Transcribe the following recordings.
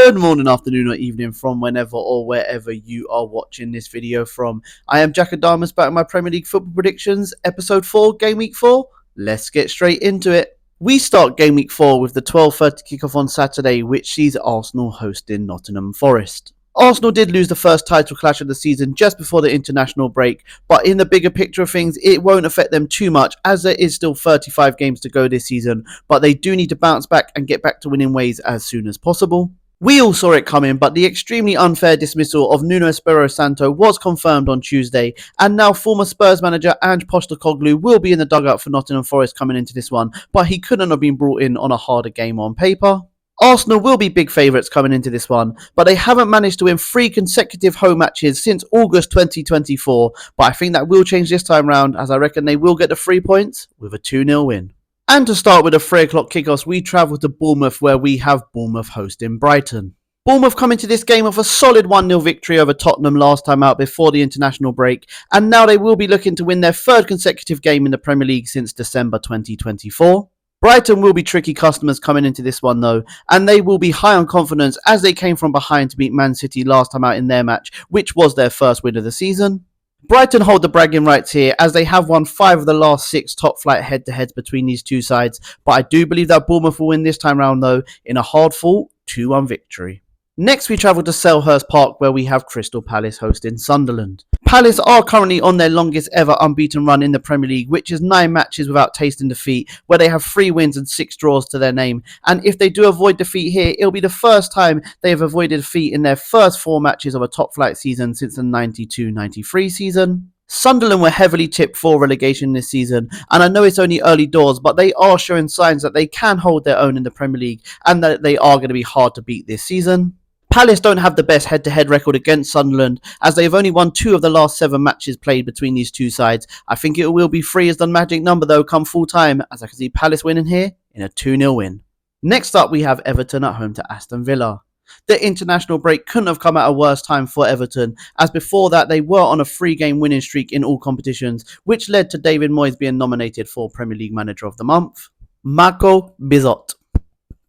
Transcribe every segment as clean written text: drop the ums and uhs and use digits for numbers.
Good morning, afternoon, or evening from whenever or wherever you are watching this video from. I am Jack Adamas back with my Premier League football predictions, episode 4, game week 4. Let's get straight into it. We start game week 4 with the 12:30 kickoff on Saturday, which sees Arsenal hosting Nottingham Forest. Arsenal did lose the first title clash of the season just before the international break, but in the bigger picture of things, it won't affect them too much as there is still 35 games to go this season, but they do need to bounce back and get back to winning ways as soon as possible. We all saw it coming, but the extremely unfair dismissal of Nuno Espirito Santo was confirmed on Tuesday, and now former Spurs manager Ange Postecoglou will be in the dugout for Nottingham Forest coming into this one, but he couldn't have been brought in on a harder game on paper. Arsenal will be big favourites coming into this one, but they haven't managed to win 3 consecutive home matches since August 2024, but I think that will change this time round as I reckon they will get the 3 points with a 2-0 win. And to start with the 3 o'clock kickoffs, we travel to Bournemouth where we have Bournemouth hosting Brighton. Bournemouth come into this game off a solid 1-0 victory over Tottenham last time out before the international break, and now they will be looking to win their 3rd consecutive game in the Premier League since December 2024. Brighton will be tricky customers coming into this one though, and they will be high on confidence as they came from behind to beat Man City last time out in their match, which was their first win of the season. Brighton hold the bragging rights here as they have won 5 of the last 6 top flight head-to-heads between these two sides, but I do believe that Bournemouth will win this time round though in a hard-fought 2-1 victory. Next we travel to Selhurst Park where we have Crystal Palace hosting Sunderland. Palace are currently on their longest ever unbeaten run in the Premier League, which is 9 matches without tasting defeat, where they have 3 wins and 6 draws to their name. And if they do avoid defeat here, it'll be the first time they have avoided defeat in their first 4 matches of a top flight season since the 92-93 season. Sunderland were heavily tipped for relegation this season, and I know it's only early doors, but they are showing signs that they can hold their own in the Premier League and that they are going to be hard to beat this season. Palace don't have the best head-to-head record against Sunderland as they've only won 2 of the last 7 matches played between these two sides. I think it will be 3 as the magic number though come full time as I can see Palace winning here in a 2-0 win. Next up we have Everton at home to Aston Villa. The international break couldn't have come at a worse time for Everton as before that they were on a 3-game winning streak in all competitions, which led to David Moyes being nominated for Premier League Manager of the Month. Marco Bizot.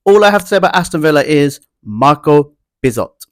All I have to say about Aston Villa is Marco Bizot.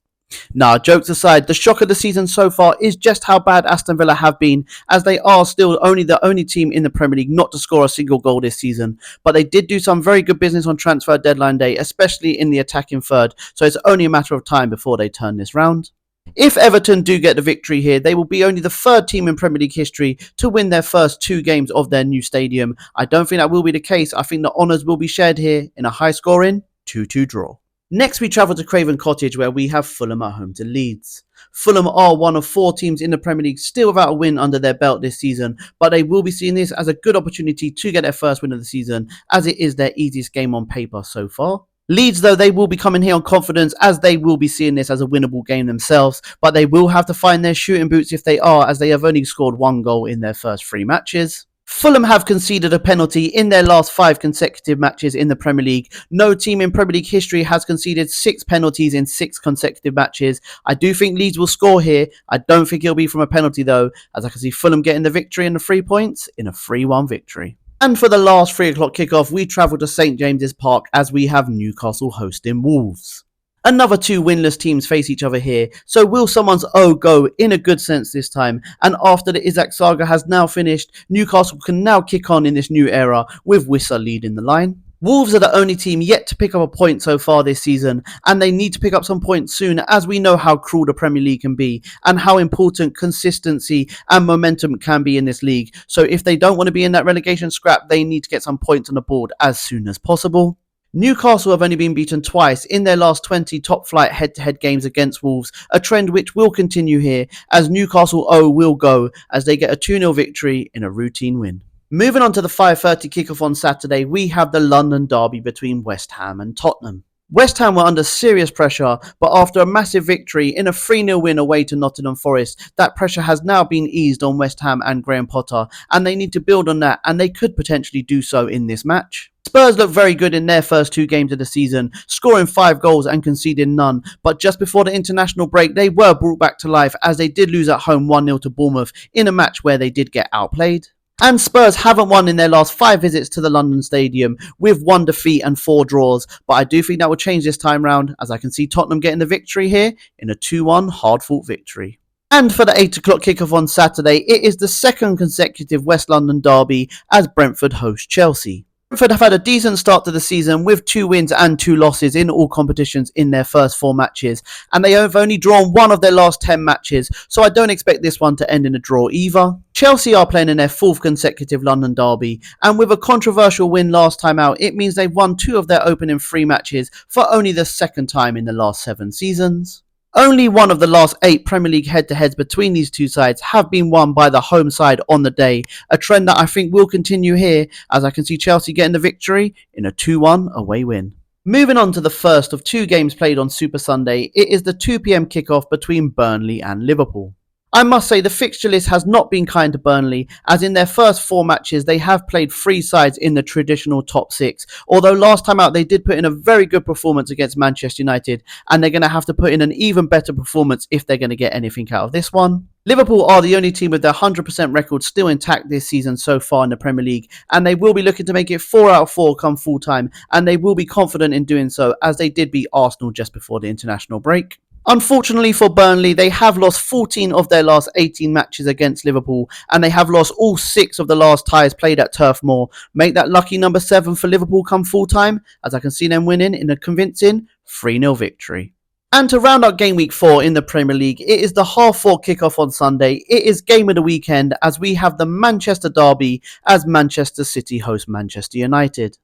Now, jokes aside, the shock of the season so far is just how bad Aston Villa have been, as they are still the only team in the Premier League not to score a single goal this season. But they did do some very good business on transfer deadline day, especially in the attacking third, so it's only a matter of time before they turn this round. If Everton do get the victory here, they will be only the 3rd team in Premier League history to win their first 2 games of their new stadium. I don't think that will be the case. I think the honours will be shared here in a high-scoring 2-2 draw. Next we travel to Craven Cottage where we have Fulham at home to Leeds. Fulham are one of 4 teams in the Premier League still without a win under their belt this season, but they will be seeing this as a good opportunity to get their first win of the season as it is their easiest game on paper so far. Leeds though, they will be coming here on confidence as they will be seeing this as a winnable game themselves, but they will have to find their shooting boots if they are as they have only scored 1 goal in their first 3 matches. Fulham have conceded a penalty in their last 5 consecutive matches in the Premier League. No team in Premier League history has conceded 6 penalties in 6 consecutive matches. I do think Leeds will score here. I don't think it'll be from a penalty though, as I can see Fulham getting the victory and the 3 points in a 3-1 victory. And for the last 3 o'clock kickoff, we travel to St James's Park as we have Newcastle hosting Wolves. Another 2 winless teams face each other here, so will someone's O go in a good sense this time? And after the Isak saga has now finished, Newcastle can now kick on in this new era with Wissa leading the line. Wolves are the only team yet to pick up a point so far this season, and they need to pick up some points soon as we know how cruel the Premier League can be and how important consistency and momentum can be in this league. So if they don't want to be in that relegation scrap, they need to get some points on the board as soon as possible. Newcastle have only been beaten twice in their last 20 top flight head-to-head games against Wolves, a trend which will continue here as Newcastle O will go as they get a 2-0 victory in a routine win. Moving on to the 5:30 kickoff on Saturday, we have the London derby between West Ham and Tottenham. West Ham were under serious pressure, but after a massive victory in a 3-0 win away to Nottingham Forest, that pressure has now been eased on West Ham and Graham Potter, and they need to build on that, and they could potentially do so in this match. Spurs look very good in their first 2 games of the season, scoring 5 goals and conceding none, but just before the international break they were brought back to life as they did lose at home 1-0 to Bournemouth in a match where they did get outplayed. And Spurs haven't won in their last 5 visits to the London Stadium, with 1 defeat and 4 draws, but I do think that will change this time round, as I can see Tottenham getting the victory here in a 2-1 hard-fought victory. And for the 8 o'clock kickoff on Saturday, it is the second consecutive West London derby as Brentford host Chelsea. Brentford have had a decent start to the season with 2 wins and 2 losses in all competitions in their first 4 matches, and they have only drawn 1 of their last 10 matches, so I don't expect this one to end in a draw either. Chelsea are playing in their 4th consecutive London derby, and with a controversial win last time out, it means they've won 2 of their opening 3 matches for only the 2nd time in the last 7 seasons. Only 1 of the last 8 Premier League head-to-heads between these 2 sides have been won by the home side on the day, a trend that I think will continue here, as I can see Chelsea getting the victory in a 2-1 away win. Moving on to the first of 2 games played on Super Sunday, it is the 2 PM kickoff between Burnley and Liverpool. I must say the fixture list has not been kind to Burnley, as in their first 4 matches they have played 3 sides in the traditional top 6, although last time out they did put in a very good performance against Manchester United, and they're going to have to put in an even better performance if they're going to get anything out of this one. Liverpool are the only team with their 100% record still intact this season so far in the Premier League, and they will be looking to make it 4 out of 4 come full time, and they will be confident in doing so, as they did beat Arsenal just before the international break. Unfortunately for Burnley, they have lost 14 of their last 18 matches against Liverpool, and they have lost all 6 of the last ties played at Turf Moor. Make that lucky number 7 for Liverpool come full time, as I can see them winning in a convincing 3-0 victory. And to round out game week 4 in the Premier League, it is the 4:30 kickoff on Sunday. It is game of the weekend, as we have the Manchester derby as Manchester City host Manchester United.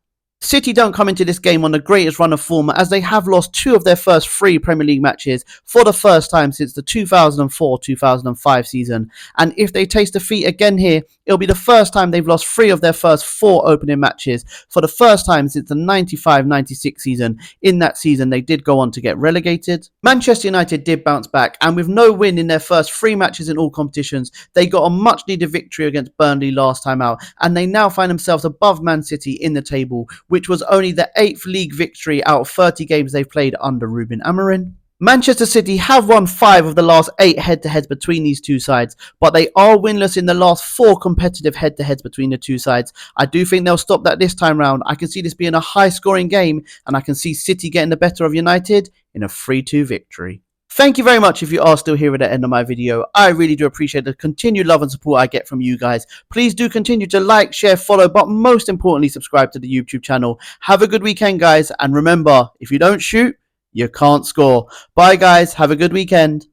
City don't come into this game on the greatest run of form, as they have lost 2 of their first 3 Premier League matches for the first time since the 2004-2005 season, and if they taste defeat again here, it'll be the first time they've lost 3 of their first 4 opening matches for the first time since the 95-96 season. In that season they did go on to get relegated. Manchester United did bounce back, and with no win in their first 3 matches in all competitions, they got a much needed victory against Burnley last time out, and they now find themselves above Man City in the table, which was only the 8th league victory out of 30 games they've played under Ruben Amorim. Manchester City have won 5 of the last 8 head-to-heads between these 2 sides, but they are winless in the last 4 competitive head-to-heads between the 2 sides. I do think they'll stop that this time round. I can see this being a high-scoring game, and I can see City getting the better of United in a 3-2 victory. Thank you very much if you are still here at the end of my video. I really do appreciate the continued love and support I get from you guys. Please do continue to like, share, follow, but most importantly, subscribe to the YouTube channel. Have a good weekend, guys. And remember, if you don't shoot, you can't score. Bye, guys. Have a good weekend.